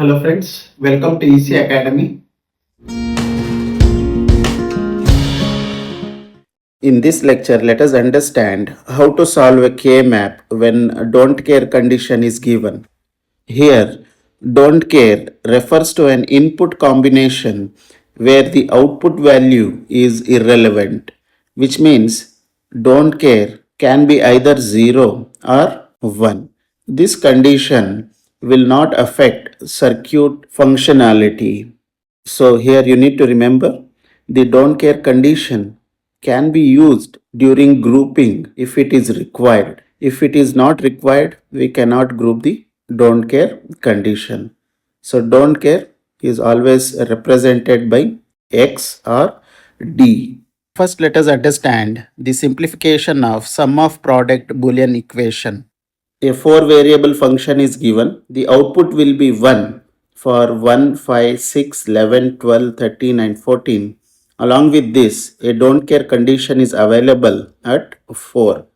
Hello friends, welcome to EC Academy. In this lecture, let us understand how to solve a K-map when a don't care condition is given. Here, don't care refers to an input combination where the output value is irrelevant, which means don't care can be either 0 or 1. This condition will not affect circuit functionality. So here you need to remember the don't care condition can be used during grouping if it is required. If it is not required, we cannot group the don't care condition. So don't care is always represented by X or D. First, let us understand the simplification of sum of product Boolean equation. A 4 variable function is given. The output will be 1 for 1, 5, 6, 11, 12, 13 and 14. Along with this, a don't care condition is available at 4.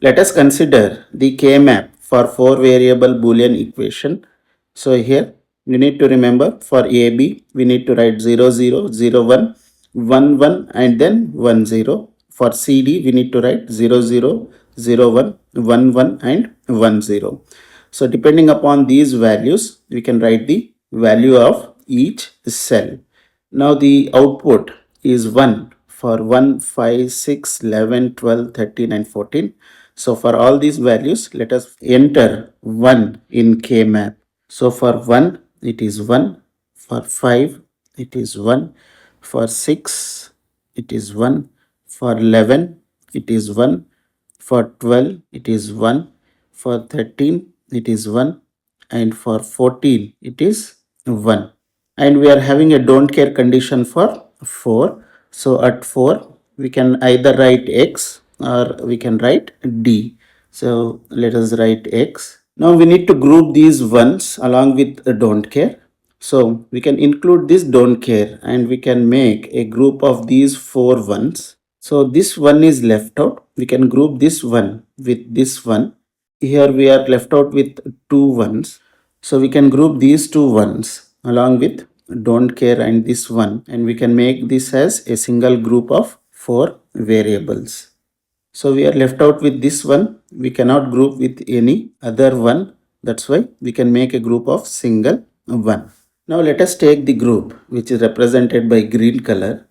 Let us consider the K-map for 4 variable Boolean equation. So here you need to remember for AB we need to write 0, 0, 0, 1, 1, 1 and then 1, 0. For CD we need to write 0, 0, 0, 1, 1, 1 and 1, 0. So depending upon these values we can write the value of each cell. Now the output is 1 for 1, 5, 6, 11, 12, 13 and 14. So for all these values, let us enter 1 in K-map. So for 1, it is 1. For 5, it is 1. For 6, it is 1. For 11, it is 1. For 12, it is 1. For 13, it is 1. And for 14, it is 1. And we are having a don't care condition for 4. So at 4, we can either write X or we can write D. So let us write X. Now we need to group these ones along with a don't care. So we can include this don't care and we can make a group of these 4 ones. So this one is left out. We can group this one with this one. Here we are left out with 2 ones. So we can group these 2 ones along with don't care and this one, and we can make this as a single group of 4 variables. So we are left out with this one. We cannot group with any other one. That's why we can make a group of single one. Now let us take the group which is represented by green color.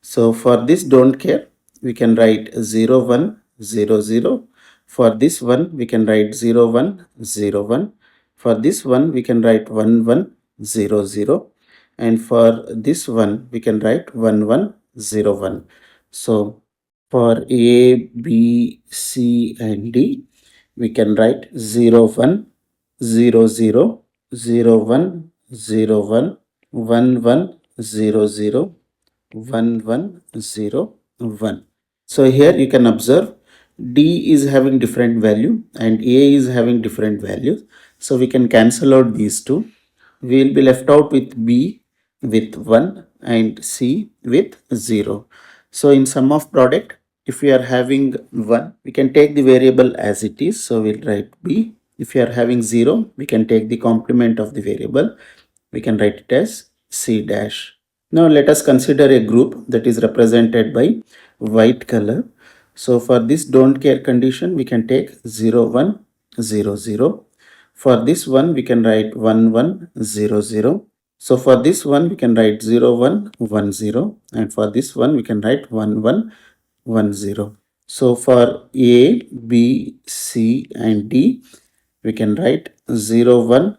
So for this don't care, we can write 0, 1, 0, 0. For this one, we can write 0, 1, 0, 1. For this one, we can write 1, 1, 0, 0. And for this one, we can write 1, 1, 0, 1. So for A, B, C and D, we can write 0, 1, 0, 0, 0, 1, 0, 1, 1, 1, 0, 0, 1, 1, 0, 1. So here you can observe D is having different value and A is having different values. So we can cancel out these two. We will be left out with B with 1 and C with 0. So in sum of product, if we are having 1, we can take the variable as it is. So we'll write B. If you are having 0, we can take the complement of the variable. We can write it as C dash. Now let us consider a group that is represented by white color. So for this don't care condition, we can take 0, 1, 0, 0. For this one, we can write 1, 1, 0, 0. So for this one, we can write 0, 1, 1, 0. And for this one, we can write 1, 1, 1, 0. So for A, B, C and D, we can write 0, 1,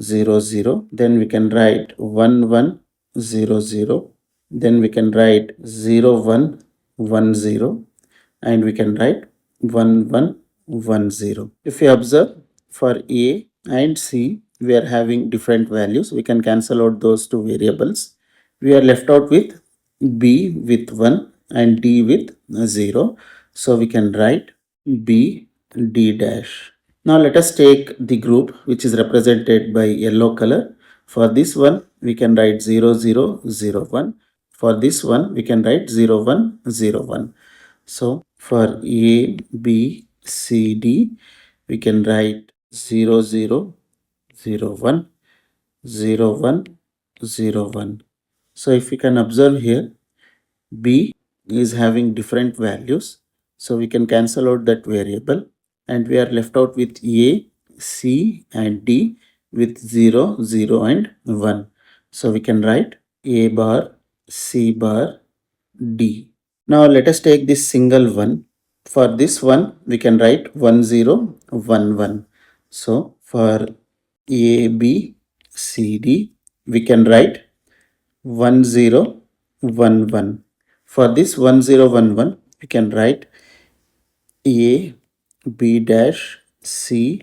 0, 0. Then we can write 1, 1, 0, 0. Then we can write 0, 1, 1, 0. And we can write 1, 1, 1, 0. If you observe, for A and C, we are having different values. We can cancel out those two variables. We are left out with B with 1 and D with 0. So we can write B D dash. Now let us take the group which is represented by yellow color. For this one, we can write 0, 0, 0, 1. For this one, we can write 0, 1, 0, 1. So for A, B, C, D, we can write 0, 0, 0, 1, 0 1 0 1. So if we can observe here, B is having different values, so we can cancel out that variable and we are left out with A, C and D with 0 0 and 1. So we can write A bar, C bar, D. Now let us take this single one. For this one we can write 1 0 1 1. So for A B C D we can write 1 0 1 1. For this 1 0 1 1 we can write A B dash C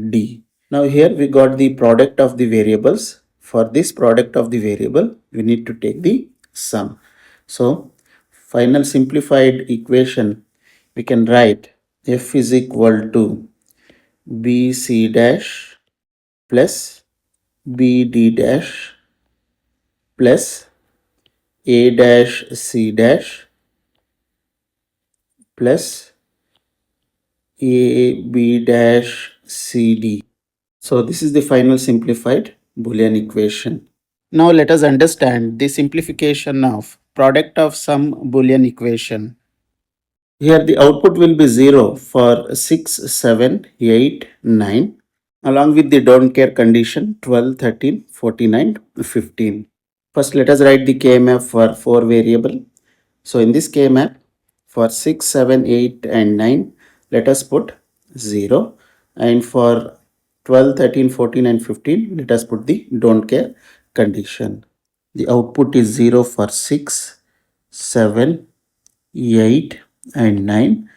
D. Now here we got the product of the variables. For this product of the variable we need to take the sum. So final simplified equation we can write F is equal to B C dash plus B D dash plus A dash C dash plus A B dash C D. So this is the final simplified Boolean equation. Now let us understand the simplification of product of some Boolean equation. Here the output will be 0 for 6, 7, 8, 9 along with the don't care condition 12, 13, 14 and 15. First let us write the K-map for 4 variable. So in this K-map for 6, 7, 8 and 9 let us put 0 and for 12, 13, 14 and 15 let us put the don't care condition. The output is 0 for 6, 7, 8 and 9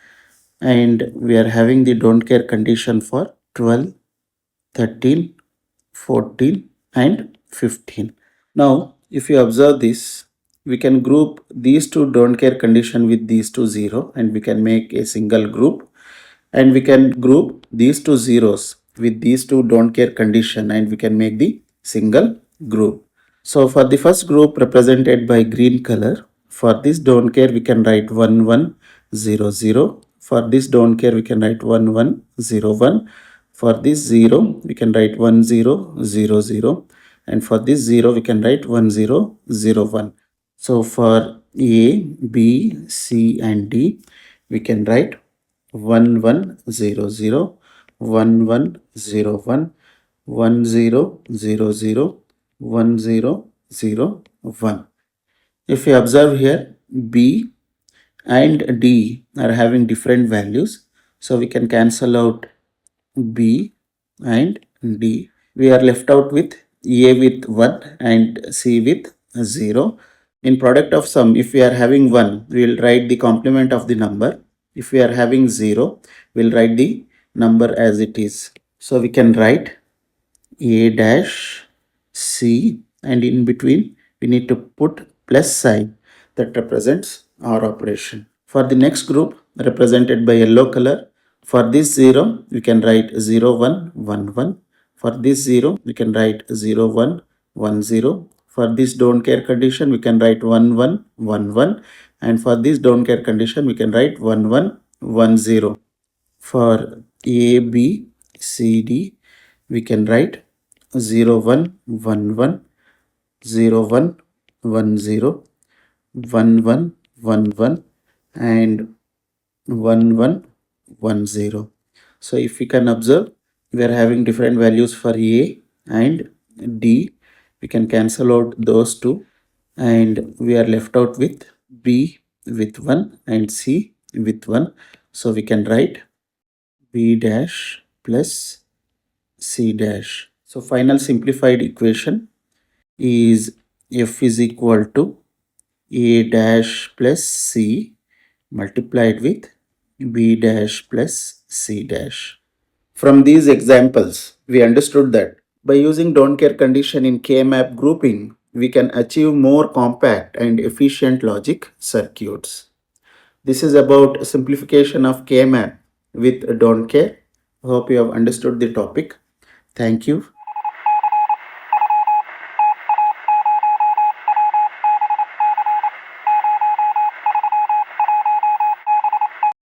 and we are having the don't care condition for 12, 13, 14 and 15. Now if you observe this, we can group these two don't care condition with these two 0 and we can make a single group, and we can group these two zeros with these two don't care condition and we can make the single group. So for the first group represented by green color, for this don't care we can write 1 1 0 0. For this don't care we can write 1 1 0 1. For this 0 we can write 1 0 0 0 and for this 0 we can write 1 0 0 1. So for A, B, C and D we can write 1 1 0 0, 1 1 0 1, 1 0 0 0, 1 0 0 1. If you observe here, B and D are having different values, so we can cancel out B and D. We are left out with A with 1 and C with 0. In product of sum, if we are having 1, we will write the complement of the number. If we are having 0, we will write the number as it is. So we can write A dash C and in between we need to put plus sign that represents our operation. For the next group represented by yellow color, for this 0 we can write 0 1 1 1. For this 0 we can write 0 1 1 0. For this don't care condition we can write 1 1 1 1 and for this don't care condition we can write 1 1 1 0. For A B C D we can write 0 1 1 1 0 1 1 0 1 1 1 1 and 1 1 1 0. So if we can observe, we are having different values for A and D. We can cancel out those two and we are left out with B with 1 and C with 1. So we can write B dash plus C dash. So final simplified equation is F is equal to A dash plus C multiplied with B dash plus C dash. From these examples, we understood that by using don't care condition in K-map grouping, we can achieve more compact and efficient logic circuits. This is about simplification of K-map with don't care. Hope you have understood the topic. Thank you.